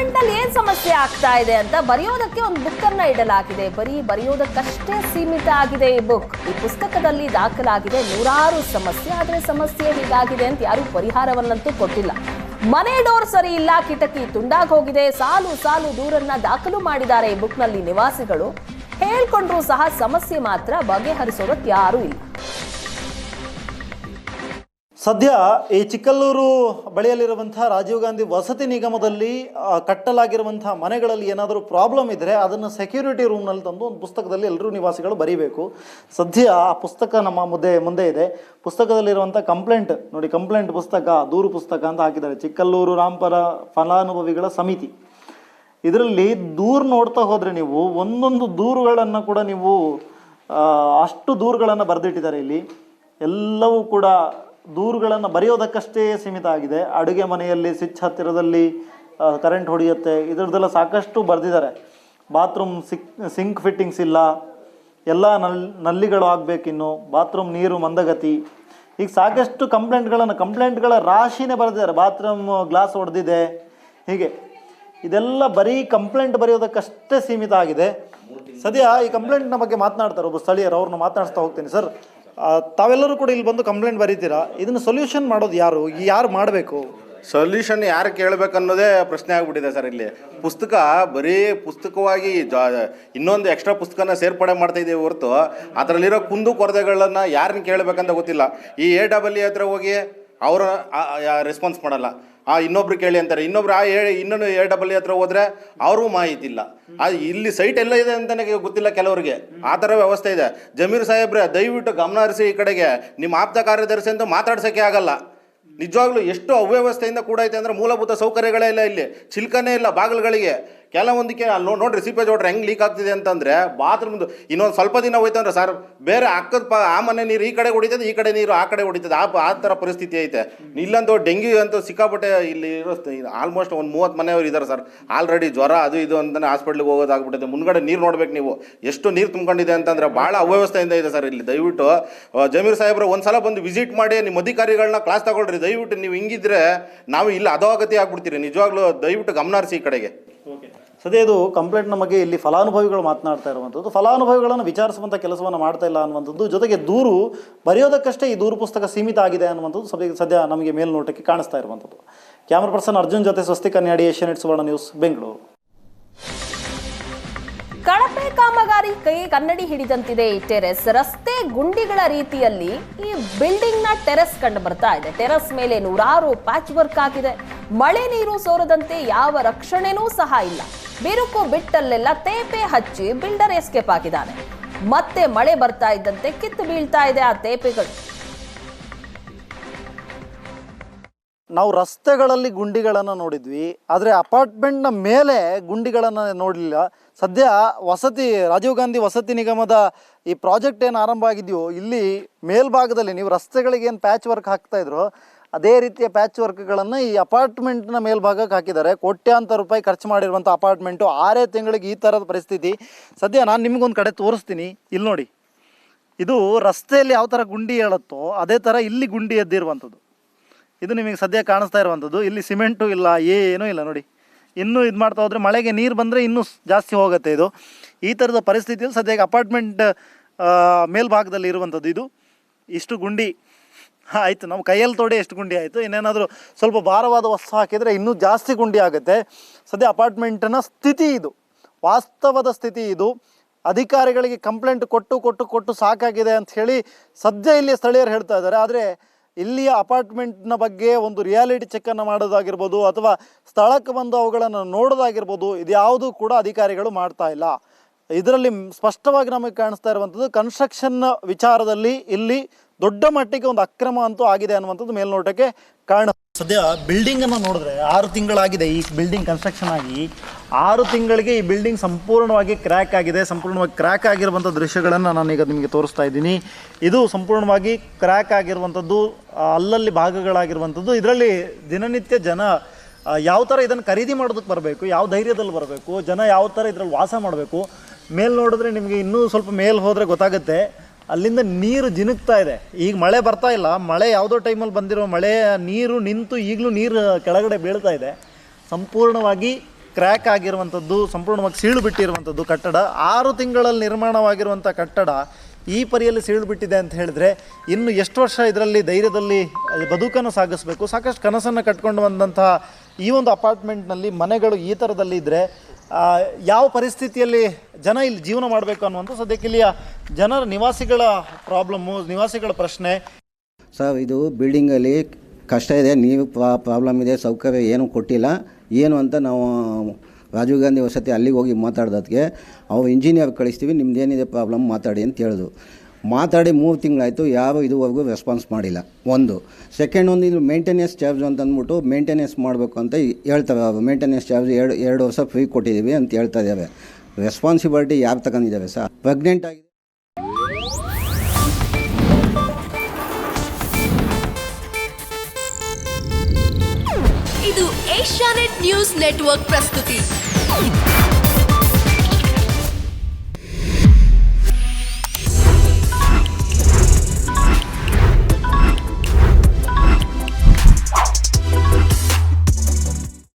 Apartment ನಲ್ಲಿ ಏನ್ ಸಮಸ್ಯೆ ಆಗ್ತಾ ಇದೆ ಅಂತ ಬರೆಯೋದಕ್ಕೆ ಒಂದು ಬುಕ್ ಅನ್ನ ಇಡಲಾಗಿದೆ. ಬರೀ ಬರೆಯೋದಕ್ಕಷ್ಟೇ ಸೀಮಿತ ಆಗಿದೆ ಈ ಬುಕ್. ಈ ಪುಸ್ತಕದಲ್ಲಿ ದಾಖಲಾಗಿದೆ ನೂರಾರು ಸಮಸ್ಯೆ. ಆದ್ರೆ ಸಮಸ್ಯೆ ಹೀಗಾಗಿದೆ ಅಂತ ಯಾರು ಪರಿಹಾರವನ್ನಂತೂ ಕೊಟ್ಟಿಲ್ಲ. ಮನೆ ಡೋರ್ ಸರಿ ಇಲ್ಲ, ಕಿಟಕಿ ತುಂಡಾಗಿ ಹೋಗಿದೆ, ಸಾಲು ಸಾಲು ದೂರನ್ನ ದಾಖಲು ಮಾಡಿದ್ದಾರೆ ಈ ಬುಕ್ ನಲ್ಲಿ ನಿವಾಸಿಗಳು. ಹೇಳ್ಕೊಂಡ್ರು ಸಹ ಸಮಸ್ಯೆ ಮಾತ್ರ ಬಗೆಹರಿಸೋದಕ್ಕೆ ಯಾರೂ ಇಲ್ಲ. ಸದ್ಯ ಈ ಚಿಕ್ಕಲ್ಲೂರು ಬಳಿಯಲ್ಲಿರುವಂತಹ ರಾಜೀವ್ ಗಾಂಧಿ ವಸತಿ ನಿಗಮದಲ್ಲಿ ಕಟ್ಟಲಾಗಿರುವಂತಹ ಮನೆಗಳಲ್ಲಿ ಏನಾದರೂ ಪ್ರಾಬ್ಲಮ್ ಇದ್ದರೆ ಅದನ್ನು ಸೆಕ್ಯೂರಿಟಿ ರೂಮ್ನಲ್ಲಿ ತಂದು ಒಂದು ಪುಸ್ತಕದಲ್ಲಿ ಎಲ್ಲರೂ ನಿವಾಸಿಗಳು ಬರೀಬೇಕು. ಸದ್ಯ ಆ ಪುಸ್ತಕ ನಮ್ಮ ಮುಂದೆ ಇದೆ. ಪುಸ್ತಕದಲ್ಲಿರುವಂಥ ಕಂಪ್ಲೇಂಟ್ ನೋಡಿ, ಕಂಪ್ಲೇಂಟ್ ಪುಸ್ತಕ, ದೂರು ಪುಸ್ತಕ ಅಂತ ಹಾಕಿದ್ದಾರೆ. ಚಿಕ್ಕಲ್ಲೂರು ರಾಮಪುರ ಫಲಾನುಭವಿಗಳ ಸಮಿತಿ. ಇದರಲ್ಲಿ ದೂರು ನೋಡ್ತಾ ಹೋದರೆ ನೀವು ಒಂದೊಂದು ದೂರುಗಳನ್ನು ಕೂಡ ನೀವು ಅಷ್ಟು ದೂರುಗಳನ್ನು ಬರೆದಿಟ್ಟಿದ್ದಾರೆ. ಇಲ್ಲಿ ಎಲ್ಲವೂ ಕೂಡ ದೂರುಗಳನ್ನು ಬರೆಯೋದಕ್ಕಷ್ಟೇ ಸೀಮಿತ ಆಗಿದೆ. ಅಡುಗೆ ಮನೆಯಲ್ಲಿ ಸ್ವಿಚ್ ಹತ್ತಿರದಲ್ಲಿ ಕರೆಂಟ್ ಹೊಡೆಯುತ್ತೆ, ಇದರದ್ದೆಲ್ಲ ಸಾಕಷ್ಟು ಬರೆದಿದ್ದಾರೆ. ಬಾತ್ರೂಮ್ ಸಿಂಕ್ ಫಿಟ್ಟಿಂಗ್ಸ್ ಇಲ್ಲ, ಎಲ್ಲ ನಲ್ಲಿಗಳು ಆಗಬೇಕಿನ್ನು, ಬಾತ್ರೂಮ್ ನೀರು ಮಂದಗತಿ, ಈಗ ಸಾಕಷ್ಟು ಕಂಪ್ಲೇಂಟ್ಗಳ ರಾಶಿನೇ ಬರೆದಿದ್ದಾರೆ. ಬಾತ್ರೂಮ್ ಗ್ಲಾಸ್ ಹೊಡೆದಿದೆ, ಹೀಗೆ ಇದೆಲ್ಲ ಬರೀ ಕಂಪ್ಲೇಂಟ್ ಬರೆಯೋದಕ್ಕಷ್ಟೇ ಸೀಮಿತ ಆಗಿದೆ. ಸದ್ಯ ಈ ಕಂಪ್ಲೇಂಟ್ನ ಬಗ್ಗೆ ಮಾತನಾಡ್ತಾರೆ ಒಬ್ಬ ಸ್ಥಳೀಯರು. ಅವ್ರನ್ನ ಮಾತನಾಡಿಸ್ತಾ ಹೋಗ್ತೀನಿ. ಸರ್, ತಾವೆಲ್ಲರೂ ಕೂಡ ಇಲ್ಲಿ ಬಂದು ಕಂಪ್ಲೇಂಟ್ ಬರೀತೀರಾ, ಇದನ್ನು ಸೊಲ್ಯೂಷನ್ ಮಾಡೋದು ಯಾರು ಮಾಡಬೇಕು? ಸೊಲ್ಯೂಷನ್ ಯಾರು ಕೇಳಬೇಕನ್ನೋದೇ ಪ್ರಶ್ನೆ ಆಗ್ಬಿಟ್ಟಿದೆ ಸರ್. ಇಲ್ಲಿ ಪುಸ್ತಕ ಬರೀ ಪುಸ್ತಕವಾಗಿ ಇನ್ನೊಂದು ಎಕ್ಸ್ಟ್ರಾ ಪುಸ್ತಕನ ಸೇರ್ಪಡೆ ಮಾಡ್ತಾ ಇದ್ದೀವಿ ಹೊರತು ಅದರಲ್ಲಿರೋ ಕುಂದು ಕೊರತೆಗಳನ್ನು ಯಾರನ್ನ ಕೇಳಬೇಕಂತ ಗೊತ್ತಿಲ್ಲ. ಈ AEE ಹತ್ರ ಹೋಗಿ ಅವರ ರೆಸ್ಪಾನ್ಸ್ ಮಾಡಲ್ಲ, ಇನ್ನೊಬ್ರು ಕೇಳಿ ಅಂತಾರೆ. ಇನ್ನೊಂದು AEE ಹತ್ರ ಹೋದರೆ ಅವ್ರಿಗೂ ಮಾಹಿತಿ ಇಲ್ಲ. ಇಲ್ಲಿ ಸೈಟ್ ಎಲ್ಲ ಇದೆ ಅಂತಲೇ ಗೊತ್ತಿಲ್ಲ ಕೆಲವರಿಗೆ. ಆ ಥರ ವ್ಯವಸ್ಥೆ ಇದೆ. ಜಮೀರ್ ಸಾಹೇಬ್ರೆ, ದಯವಿಟ್ಟು ಗಮನ ಹರಿಸಿ ಈ ಕಡೆಗೆ. ನಿಮ್ಮ ಆಪ್ತ ಕಾರ್ಯದರ್ಶಿ ಅಂತ ಮಾತಾಡ್ಸೋಕ್ಕೆ ಆಗಲ್ಲ. ನಿಜವಾಗ್ಲೂ ಎಷ್ಟು ಅವ್ಯವಸ್ಥೆಯಿಂದ ಕೂಡ ಐತೆ ಅಂದರೆ ಮೂಲಭೂತ ಸೌಕರ್ಯಗಳೇ ಇಲ್ಲ. ಇಲ್ಲಿ ಚಿಲ್ಕನೇ ಇಲ್ಲ ಬಾಗಿಲುಗಳಿಗೆ. ಕೆಲವೊಂದಕ್ಕೆ ಅಲ್ಲಿ ನೋಡ್ರಿ ಸೀಪೇಜ್ ವಾಟರ್ ಹೆಂಗೆ ಲೀಕ್ ಆಗ್ತಿದೆ ಅಂತಂದರೆ ಬಾತ್ರೂಮ್ದು ಇನ್ನೊಂದು ಸ್ವಲ್ಪ ದಿನ ಹೋಯ್ತಂದ್ರೆ ಸರ್ ಬೇರೆ ಆ ಮನೆ ನೀರು ಈ ಕಡೆ ಹೊಡಿತದೆ, ಈ ಕಡೆ ನೀರು ಆ ಕಡೆ ಹೊಡಿತದೆ. ಆ ಥರ ಪರಿಸ್ಥಿತಿ ಐತೆ. ಇಲ್ಲಂತೂ ಡೆಂಗ್ಯೂ ಅಂತೂ ಸಿಕ್ಕಾಪಟ್ಟೆ ಇಲ್ಲಿ ಆಲ್ಮೋಸ್ಟ್ ಒಂದು 30 ಮನೆಯವರು ಇದ್ದಾರೆ ಸರ್. ಆಲ್ರೆಡಿ ಜ್ವರ ಅದು ಇದು ಅಂತಲೇ ಹಾಸ್ಪಿಟ್ಲಿಗೆ ಹೋಗೋದಾಗ್ಬಿಟ್ಟಿದೆ. ಮುಂದ್ಗಡೆ ನೀರು ನೋಡ್ಬೇಕು ನೀವು, ಎಷ್ಟು ನೀರು ತುಂಬ್ಕೊಂಡಿದೆ ಅಂತಂದರೆ ಭಾಳ ಅವ್ಯವಸ್ಥೆಯಿಂದ ಇದೆ ಸರ್ ಇಲ್ಲಿ. ದಯವಿಟ್ಟು ಜಮೀರ್ ಸಾಹೇಬ್ರು ಒಂದ್ಸಲ ಬಂದು ವಿಸಿಟ್ ಮಾಡಿ ನಿಮ್ಮ ಅಧಿಕಾರಿಗಳನ್ನ ಕ್ಲಾಸ್ ತಗೊಳ್ರಿ. ದಯವಿಟ್ಟು ನೀವು ಹಿಂಗಿದ್ರೆ ನಾವು ಇಲ್ಲಿ ಅಧೋಗತಿ ಆಗ್ಬಿಡ್ತೀರಿ. ನಿಜವಾಗ್ಲೂ ದಯವಿಟ್ಟು ಗಮನ ಹರಿಸಿ ಈ ಕಡೆಗೆ. ಸದ್ಯ ಇದು ಕಂಪ್ಲೇಂಟ್ನ ಬಗ್ಗೆ ಇಲ್ಲಿ ಫಲಾನುಭವಿಗಳು ಮಾತನಾಡ್ತಾ ಇರುವಂಥದ್ದು. ಫಲಾನುಭವಿಗಳನ್ನು ವಿಚಾರಿಸುವಂಥ ಕೆಲಸವನ್ನು ಮಾಡ್ತಾ ಇಲ್ಲ ಅನ್ನುವಂಥದ್ದು, ಜೊತೆಗೆ ದೂರು ಬರೆಯೋದಕ್ಕಷ್ಟೇ ಈ ದೂರು ಪುಸ್ತಕ ಸೀಮಿತ ಆಗಿದೆ ಅನ್ನುವಂಥದ್ದು ಸದ್ಯ ನಮಗೆ ಮೇಲ್ನೋಟಕ್ಕೆ ಕಾಣಿಸ್ತಾ ಇರುವಂಥದ್ದು. ಕ್ಯಾಮ್ರಾ ಪರ್ಸನ್ ಅರ್ಜುನ್ ಜೊತೆ ಸ್ವಸ್ತಿ ಕನ್ಯಾಡಿ, ಏಷ್ಯಾನೆಟ್ ಸುವರ್ಣ ನ್ಯೂಸ್, ಬೆಂಗಳೂರು. ಕಳಪೆ ಕಾಮಗಾರಿ ಕನ್ನಡಿ ಹಿಡಿದಂತಿದೆ ಈ ಟೆರೆಸ್. ರಸ್ತೆ ಗುಂಡಿಗಳ ರೀತಿಯಲ್ಲಿ ಈ ಬಿಲ್ಡಿಂಗ್ ನ ಟೆರೆಸ್ ಕಂಡು ಬರ್ತಾ ಇದೆ. ಟೆರೆಸ್ ಮೇಲೆ ನೂರಾರು ಪ್ಯಾಚ್ ವರ್ಕ್ ಆಗಿದೆ. ಮಳೆ ನೀರು ಸೋರದಂತೆ ಯಾವ ರಕ್ಷಣೆನೂ ಸಹ ಇಲ್ಲ. ಬಿರುಕು ಬಿಟ್ಟಲ್ಲೆಲ್ಲ ತೇಪೆ ಹಚ್ಚಿ ಬಿಲ್ಡರ್ ಎಸ್ಕೇಪ್ ಆಗಿದ್ದಾನೆ. ಮತ್ತೆ ಮಳೆ ಬರ್ತಾ ಇದ್ದಂತೆ ಕಿತ್ತು ಬೀಳ್ತಾ ಇದೆ ಆ ತೇಪೆಗಳು. ನಾವು ರಸ್ತೆಗಳಲ್ಲಿ ಗುಂಡಿಗಳನ್ನು ನೋಡಿದ್ವಿ, ಆದರೆ ಅಪಾರ್ಟ್ಮೆಂಟ್ನ ಮೇಲೆ ಗುಂಡಿಗಳನ್ನು ನೋಡಲಿಲ್ಲ. ಸದ್ಯ ರಾಜೀವ್ ಗಾಂಧಿ ವಸತಿ ನಿಗಮದ ಈ ಪ್ರಾಜೆಕ್ಟ್ ಏನು ಆರಂಭ ಆಗಿದೆಯೋ ಇಲ್ಲಿ ಮೇಲ್ಭಾಗದಲ್ಲಿ ನೀವು ರಸ್ತೆಗಳಿಗೆ ಏನು ಪ್ಯಾಚ್ ವರ್ಕ್ ಹಾಕ್ತಾಯಿದ್ರು ಅದೇ ರೀತಿಯ ಪ್ಯಾಚ್ ವರ್ಕ್ಗಳನ್ನು ಈ ಅಪಾರ್ಟ್ಮೆಂಟ್ನ ಮೇಲ್ಭಾಗಕ್ಕೆ ಹಾಕಿದ್ದಾರೆ. ಕೋಟ್ಯಾಂತರ ರೂಪಾಯಿ ಖರ್ಚು ಮಾಡಿರುವಂಥ ಅಪಾರ್ಟ್ಮೆಂಟು 6 ತಿಂಗಳಿಗೆ ಈ ಥರದ ಪರಿಸ್ಥಿತಿ. ಸದ್ಯ ನಾನು ನಿಮಗೊಂದು ಕಡೆ ತೋರಿಸ್ತೀನಿ. ಇಲ್ಲಿ ನೋಡಿ, ಇದು ರಸ್ತೆಯಲ್ಲಿ ಯಾವ ಥರ ಗುಂಡಿ ಹೇಳುತ್ತೋ ಅದೇ ಥರ ಇಲ್ಲಿ ಗುಂಡಿ ಎದ್ದಿರುವಂಥದ್ದು. ಇದು ನಿಮಗೆ ಸದ್ಯ ಕಾಣಿಸ್ತಾ ಇರುವಂಥದ್ದು. ಇಲ್ಲಿ ಸಿಮೆಂಟು ಇಲ್ಲ, ಏನೂ ಇಲ್ಲ ನೋಡಿ. ಇನ್ನೂ ಇದು ಮಾಡ್ತಾ ಹೋದರೆ ಮಳೆಗೆ ನೀರು ಬಂದರೆ ಇನ್ನೂ ಜಾಸ್ತಿ ಹೋಗುತ್ತೆ. ಇದು ಈ ಥರದ ಪರಿಸ್ಥಿತಿಯಲ್ಲಿ ಸದ್ಯಕ್ಕೆ ಅಪಾರ್ಟ್ಮೆಂಟ್ ಮೇಲ್ಭಾಗದಲ್ಲಿ ಇರುವಂಥದ್ದು. ಇದು ಇಷ್ಟು ಗುಂಡಿ ಆಯಿತು, ನಾವು ಕೈಯಲ್ಲಿ ತೋಡಿ ಎಷ್ಟು ಗುಂಡಿ ಆಯಿತು. ಇನ್ನೇನಾದರೂ ಸ್ವಲ್ಪ ಭಾರವಾದ ವಸ್ತು ಹಾಕಿದರೆ ಇನ್ನೂ ಜಾಸ್ತಿ ಗುಂಡಿ ಆಗುತ್ತೆ. ಸದ್ಯ ಅಪಾರ್ಟ್ಮೆಂಟಿನ ಸ್ಥಿತಿ ಇದು, ವಾಸ್ತವದ ಸ್ಥಿತಿ ಇದು. ಅಧಿಕಾರಿಗಳಿಗೆ ಕಂಪ್ಲೇಂಟ್ ಕೊಟ್ಟು ಸಾಕಾಗಿದೆ ಅಂತ ಹೇಳಿ ಸದ್ಯ ಇಲ್ಲಿ ಸ್ಥಳೀಯರು ಹೇಳ್ತಾ ಇದ್ದಾರೆ. ಆದರೆ ಇಲ್ಲಿಯ ಅಪಾರ್ಟ್ಮೆಂಟ್ನ ಬಗ್ಗೆ ಒಂದು ರಿಯಾಲಿಟಿ ಚೆಕ್ಕನ್ನು ಮಾಡೋದಾಗಿರ್ಬೋದು ಅಥವಾ ಸ್ಥಳಕ್ಕೆ ಬಂದು ಅವುಗಳನ್ನು ನೋಡೋದಾಗಿರ್ಬೋದು, ಇದ್ಯಾವುದೂ ಕೂಡ ಅಧಿಕಾರಿಗಳು ಮಾಡ್ತಾ ಇಲ್ಲ. ಇದರಲ್ಲಿ ಸ್ಪಷ್ಟವಾಗಿ ನಮಗೆ ಕಾಣಿಸ್ತಾ ಇರುವಂಥದ್ದು ಕನ್ಸ್ಟ್ರಕ್ಷನ್ ವಿಚಾರದಲ್ಲಿ ಇಲ್ಲಿ ದೊಡ್ಡ ಮಟ್ಟಿಗೆ ಒಂದು ಅಕ್ರಮ ಅಂತೂ ಆಗಿದೆ ಅನ್ನುವಂಥದ್ದು ಮೇಲ್ನೋಟಕ್ಕೆ ಕಾರಣ. ಸದ್ಯ ಬಿಲ್ಡಿಂಗನ್ನು ನೋಡಿದ್ರೆ 6 ತಿಂಗಳಾಗಿದೆ ಈ ಬಿಲ್ಡಿಂಗ್ ಕನ್ಸ್ಟ್ರಕ್ಷನ್ ಆಗಿ. 6 ತಿಂಗಳಿಗೆ ಈ ಬಿಲ್ಡಿಂಗ್ ಸಂಪೂರ್ಣವಾಗಿ ಕ್ರ್ಯಾಕ್ ಆಗಿದೆ. ಸಂಪೂರ್ಣವಾಗಿ ಕ್ರ್ಯಾಕ್ ಆಗಿರುವಂಥ ದೃಶ್ಯಗಳನ್ನು ನಾನೀಗ ನಿಮಗೆ ತೋರಿಸ್ತಾ ಇದ್ದೀನಿ. ಇದು ಸಂಪೂರ್ಣವಾಗಿ ಕ್ರ್ಯಾಕ್ ಆಗಿರುವಂಥದ್ದು, ಅಲ್ಲಲ್ಲಿ ಭಾಗಗಳಾಗಿರುವಂಥದ್ದು. ಇದರಲ್ಲಿ ದಿನನಿತ್ಯ ಜನ ಯಾವ ಥರ ಇದನ್ನು ಖರೀದಿ ಮಾಡೋದಕ್ಕೆ ಬರಬೇಕು, ಯಾವ ಧೈರ್ಯದಲ್ಲಿ ಬರಬೇಕು, ಜನ ಯಾವ ಥರ ಇದರಲ್ಲಿ ವಾಸ ಮಾಡಬೇಕು. ಮೇಲೆ ನೋಡಿದ್ರೆ ನಿಮಗೆ ಇನ್ನೂ ಸ್ವಲ್ಪ ಮೇಲೆ ಹೋದರೆ ಗೊತ್ತಾಗುತ್ತೆ. ಅಲ್ಲಿಂದ ನೀರು ಜಿನುಗ್ತಾ ಇದೆ. ಈಗ ಮಳೆ ಬರ್ತಾ ಇಲ್ಲ, ಮಳೆ ಯಾವುದೋ ಟೈಮಲ್ಲಿ ಬಂದಿರೋ ಮಳೆ ನೀರು ನಿಂತು ಈಗಲೂ ನೀರು ಕೆಳಗಡೆ ಬೀಳ್ತಾ ಇದೆ. ಸಂಪೂರ್ಣವಾಗಿ ಕ್ರ್ಯಾಕ್ ಆಗಿರುವಂಥದ್ದು, ಸಂಪೂರ್ಣವಾಗಿ ಸೀಳು ಬಿಟ್ಟಿರುವಂಥದ್ದು ಕಟ್ಟಡ. 6 ತಿಂಗಳಲ್ಲಿ ನಿರ್ಮಾಣವಾಗಿರುವಂಥ ಕಟ್ಟಡ ಈ ಪರಿಯಲ್ಲಿ ಸೀಳು ಬಿಟ್ಟಿದೆ ಅಂತ ಹೇಳಿದ್ರೆ ಇನ್ನು ಎಷ್ಟು ವರ್ಷ ಇದರಲ್ಲಿ ಧೈರ್ಯದಲ್ಲಿ ಬದುಕನ್ನು ಸಾಗಿಸಬೇಕು? ಸಾಕಷ್ಟು ಕನಸನ್ನು ಕಟ್ಕೊಂಡು ಬಂದಂತಹ ಈ ಒಂದು ಅಪಾರ್ಟ್ಮೆಂಟ್ನಲ್ಲಿ ಮನೆಗಳು ಈ ಥರದಲ್ಲಿ ಇದ್ದರೆ ಯಾವ ಪರಿಸ್ಥಿತಿಯಲ್ಲಿ ಜನ ಇಲ್ಲಿ ಜೀವನ ಮಾಡಬೇಕು ಅನ್ನುವಂಥ ಸದ್ಯಕ್ಕೆ ಇಲ್ಲಿಯ ಜನರ ನಿವಾಸಿಗಳ ಪ್ರಾಬ್ಲಮ್ಮು, ನಿವಾಸಿಗಳ ಪ್ರಶ್ನೆ. ಸರ್, ಇದು ಬಿಲ್ಡಿಂಗಲ್ಲಿ ಕಷ್ಟ ಇದೆ, ನೀವು ಪ್ರಾಬ್ಲಮ್ ಇದೆ, ಸೌಕರ್ಯ ಏನೂ ಕೊಟ್ಟಿಲ್ಲ ಏನು ಅಂತ ನಾವು ರಾಜೀವ್ ಗಾಂಧಿ ವಸತಿ ಅಲ್ಲಿಗೆ ಹೋಗಿ ಮಾತಾಡ್ದಕ್ಕೆ ಅವ್ರು ಇಂಜಿನಿಯರ್ ಕಳಿಸ್ತೀವಿ, ನಿಮ್ದೇನಿದೆ ಪ್ರಾಬ್ಲಮ್ ಮಾತಾಡಿ ಅಂತ ಹೇಳಿದ್ರು. ಮಾತಾಡಿ 3 ತಿಂಗಳಾಯಿತು, ಯಾರು ಇದುವರೆಗೂ ರೆಸ್ಪಾನ್ಸ್ ಮಾಡಿಲ್ಲ. ಒಂದು ಸೆಕೆಂಡ್ ಒಂದು ಇದು ಮೇಂಟೆನೆನ್ಸ್ ಚಾರ್ಜ್ ಅಂತ ಅಂದ್ಬಿಟ್ಟು ಮೇಂಟೆನೆನ್ಸ್ ಮಾಡಬೇಕು ಅಂತ ಹೇಳ್ತಾರೆ. ಅವರು ಮೇಂಟೆನೆನ್ಸ್ ಚಾರ್ಜ್ 2 ವರ್ಷ ಫ್ರೀ ಕೊಟ್ಟಿದ್ದೀವಿ ಅಂತ ಹೇಳ್ತಾ ಇದ್ದಾರೆ. ರೆಸ್ಪಾನ್ಸಿಬಿಲಿಟಿ ಯಾರು ತಗೊಂಡಿದ್ದಾರೆ ಸರ್? ಪ್ರೆಗ್ನೆಂಟ್ ಆಗಿದೆ. ಇದು ಏಷ್ಯಾನೆಟ್ ನ್ಯೂಸ್ ನೆಟ್ವರ್ಕ್ ಪ್ರಸ್ತುತಿ.